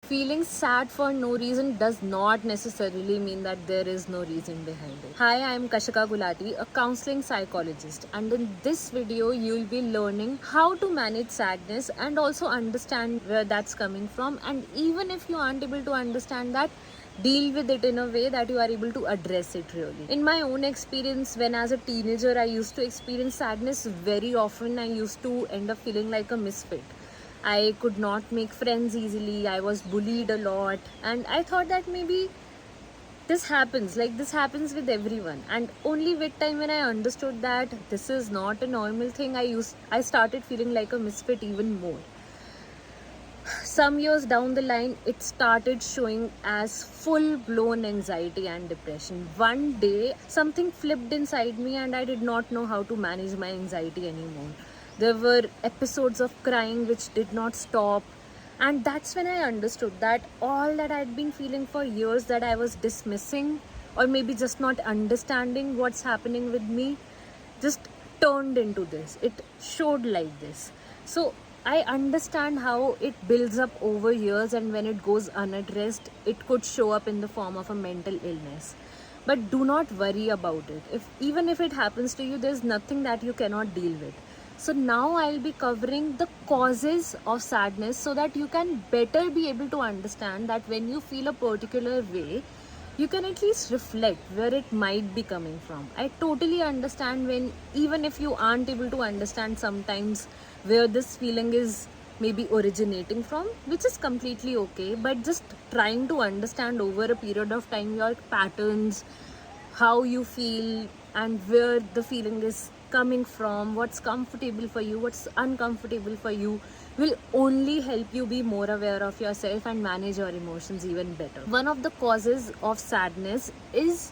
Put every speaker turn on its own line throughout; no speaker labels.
Feeling sad for no reason does not necessarily mean that there is no reason behind it. Hi, I am Kashika Gulati, a counseling psychologist, and in this video, you'll be learning how to manage sadness and also understand where that's coming from. And even if you aren't able to understand that, deal with it in a way that you are able to address it really. In my own experience, when as a teenager I used to experience sadness very often, I used to end up feeling like a misfit. I could not make friends easily. I was bullied a lot. And I thought that maybe this happens with everyone. And only with time, when I understood that this is not a normal thing, I started feeling like a misfit even more. Some years down the line, it started showing as full-blown anxiety and depression. One day, something flipped inside me and I did not know how to manage my anxiety anymore. There were episodes of crying which did not stop. And that's when I understood that all that I'd been feeling for years, that I was dismissing or maybe just not understanding what's happening with me, just turned into this. It showed like this. So I understand how it builds up over years, and when it goes unaddressed, it could show up in the form of a mental illness. But do not worry about it. Even if it happens to you, there's nothing that you cannot deal with. So now I'll be covering the causes of sadness so that you can better be able to understand that when you feel a particular way, you can at least reflect where it might be coming from. I totally understand when, even if you aren't able to understand sometimes where this feeling is maybe originating from, which is completely okay, but just trying to understand over a period of time your patterns, how you feel, and where the feeling is coming from, what's comfortable for you, what's uncomfortable for you, will only help you be more aware of yourself and manage your emotions even better. One of the causes of sadness is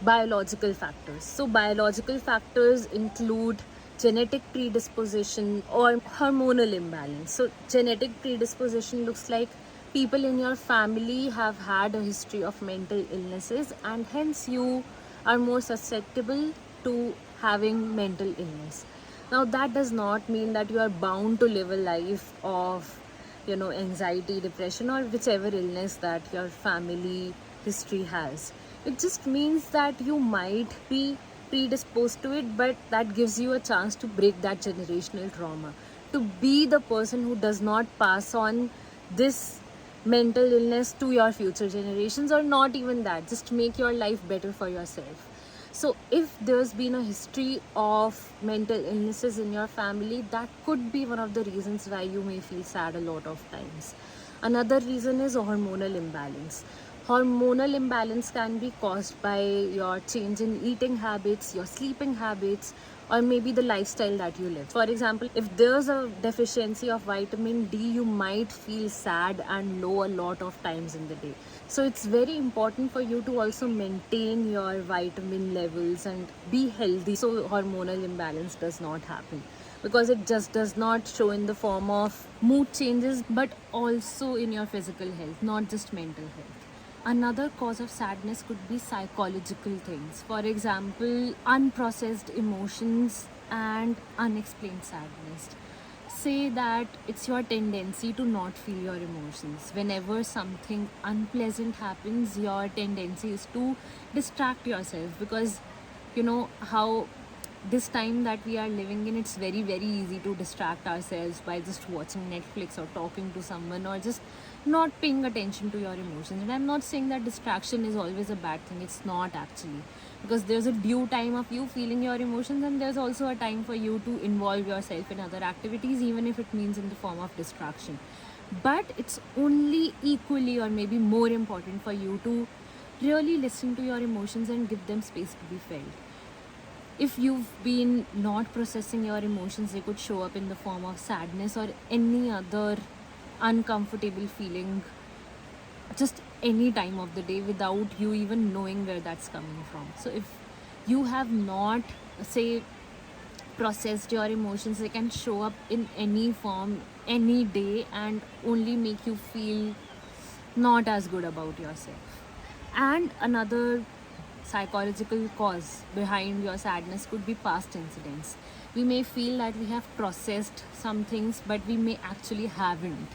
biological factors. So biological factors include genetic predisposition or hormonal imbalance. So genetic predisposition looks like people in your family have had a history of mental illnesses, and hence you are more susceptible to having mental illness. Now that does not mean that you are bound to live a life of anxiety, depression, or whichever illness that your family history has. It just means that you might be predisposed to it, but that gives you a chance to break that generational trauma, to be the person who does not pass on this mental illness to your future generations, or not even that, just make your life better for yourself. So if there's been a history of mental illnesses in your family, that could be one of the reasons why you may feel sad a lot of times. Another reason is hormonal imbalance. Hormonal imbalance can be caused by your change in eating habits, your sleeping habits, or maybe the lifestyle that you live. For example, if there's a deficiency of vitamin D, you might feel sad and low a lot of times in the day. So it's very important for you to also maintain your vitamin levels and be healthy, so hormonal imbalance does not happen, because it just does not show in the form of mood changes but also in your physical health, not just mental health. Another cause of sadness could be psychological things. For example, unprocessed emotions and unexplained sadness. Say that it's your tendency to not feel your emotions. Whenever something unpleasant happens, your tendency is to distract yourself, because you know how this time that we are living in, it's very easy to distract ourselves by just watching Netflix or talking to someone or just not paying attention to your emotions. And I'm not saying that distraction is always a bad thing. It's not actually, because there's a due time of you feeling your emotions, and there's also a time for you to involve yourself in other activities, even if it means in the form of distraction. But it's only equally or maybe more important for you to really listen to your emotions and give them space to be felt. If you've been not processing your emotions, they could show up in the form of sadness or any other uncomfortable feeling just any time of the day without you even knowing where that's coming from. So if you have not, say, processed your emotions, they can show up in any form, any day, and only make you feel not as good about yourself. And another psychological cause behind your sadness could be past incidents. We may feel that we have processed some things, but we may actually haven't.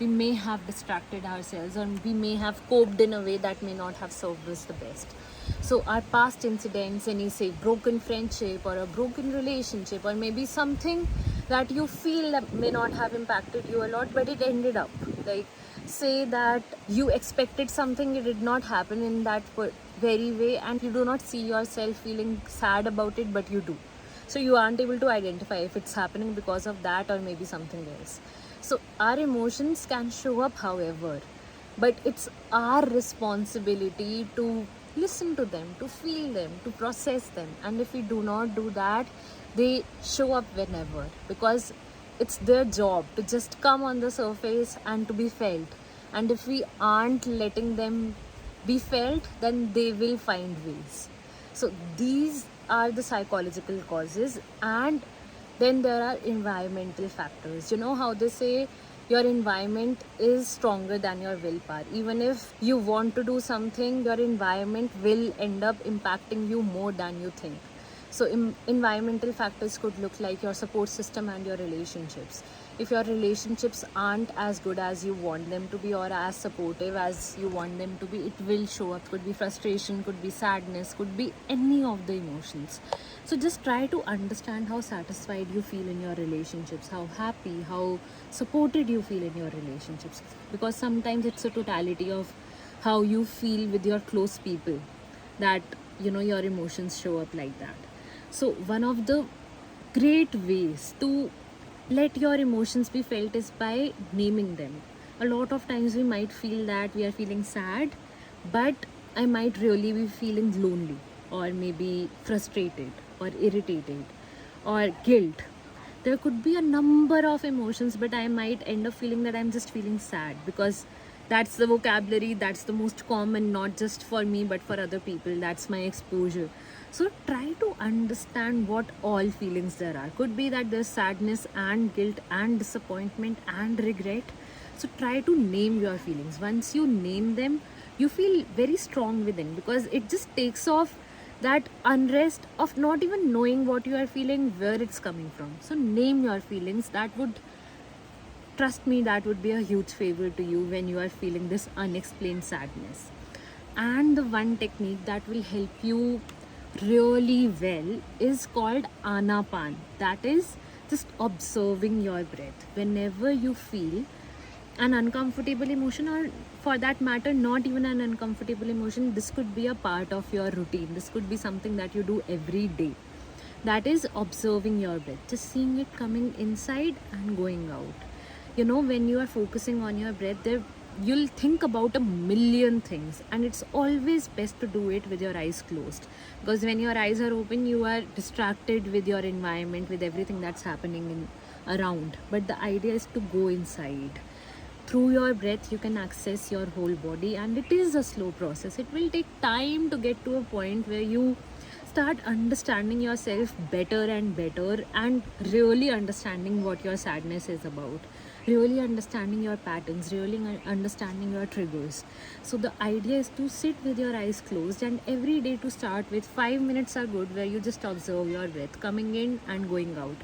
we may have distracted ourselves, or we may have coped in a way that may not have served us the best. So our past incidents, any say broken friendship or a broken relationship, or maybe something that you feel that may not have impacted you a lot, but it ended up like, say that you expected something, it did not happen in that very way, and you do not see yourself feeling sad about it, but you do. So you aren't able to identify if it's happening because of that or maybe something else. So our emotions can show up however, but it's our responsibility to listen to them, to feel them, to process them. And if we do not do that, they show up whenever, because it's their job to just come on the surface and to be felt. And if we aren't letting them be felt, then they will find ways. So these are the psychological causes. And then there are environmental factors. You know how they say your environment is stronger than your willpower. Even if you want to do something, your environment will end up impacting you more than you think. So environmental factors could look like your support system and your relationships. If your relationships aren't as good as you want them to be, or as supportive as you want them to be, it will show up. Could be frustration, could be sadness, could be any of the emotions. So just try to understand how satisfied you feel in your relationships, how happy, how supported you feel in your relationships. Because sometimes it's a totality of how you feel with your close people that, you know, your emotions show up like that. So one of the great ways to let your emotions be felt is by naming them. A lot of times we might feel that we are feeling sad, but I might really be feeling lonely, or maybe frustrated, or irritated, or guilt. There could be a number of emotions, but I might end up feeling that I'm just feeling sad, because that's the vocabulary, that's the most common, not just for me but for other people. That's my exposure. So try to understand what all feelings there are. Could be that there's sadness and guilt and disappointment and regret. So try to name your feelings. Once you name them, you feel very strong within, because it just takes off that unrest of not even knowing what you are feeling, where it's coming from. So name your feelings. That would, trust me, that would be a huge favor to you when you are feeling this unexplained sadness. And the one technique that will help you really well is called Aana paan. That is just observing your breath. Whenever you feel an uncomfortable emotion, or for that matter not even an uncomfortable emotion, this could be a part of your routine, this could be something that you do every day. That is observing your breath, just seeing it coming inside and going out. You know, when you are focusing on your breath, there you'll think about a million things, and it's always best to do it with your eyes closed, because when your eyes are open, you are distracted with your environment, with everything that's happening around. But the idea is to go inside. Through your breath you can access your whole body, and it is a slow process. It will take time to get to a point where you start understanding yourself better and better, and really understanding what your sadness is about, really understanding your patterns, really understanding your triggers. So the idea is to sit with your eyes closed, and every day to start with 5 minutes are good, where you just observe your breath coming in and going out.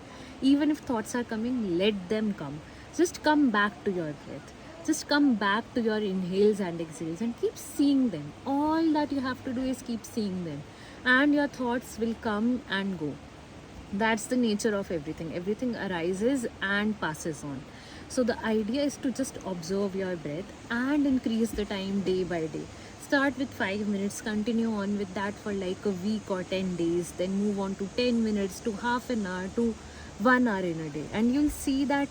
Even if thoughts are coming, let them come. Just come back to your breath. Just come back to your inhales and exhales, and keep seeing them. All that you have to do is keep seeing them, and your thoughts will come and go. That's the nature of everything. Everything arises and passes on. So the idea is to just observe your breath and increase the time day by day. Start with 5 minutes, continue on with that for like a week or 10 days, then move on to 10 minutes, to half an hour, to 1 hour in a day. And you'll see that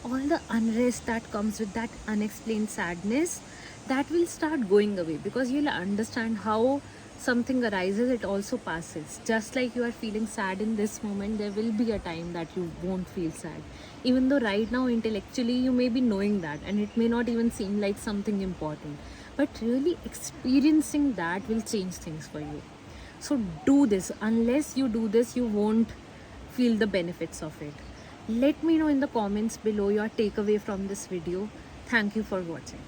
all the unrest that comes with that unexplained sadness, that will start going away, because you'll understand how something arises, it also passes. Just like you are feeling sad in this moment, there will be a time that you won't feel sad, even though right now intellectually you may be knowing that, and it may not even seem like something important, but really experiencing that will change things for you. So do this. Unless you do this, you won't feel the benefits of it. Let me know in the comments below your takeaway from this video. Thank you for watching.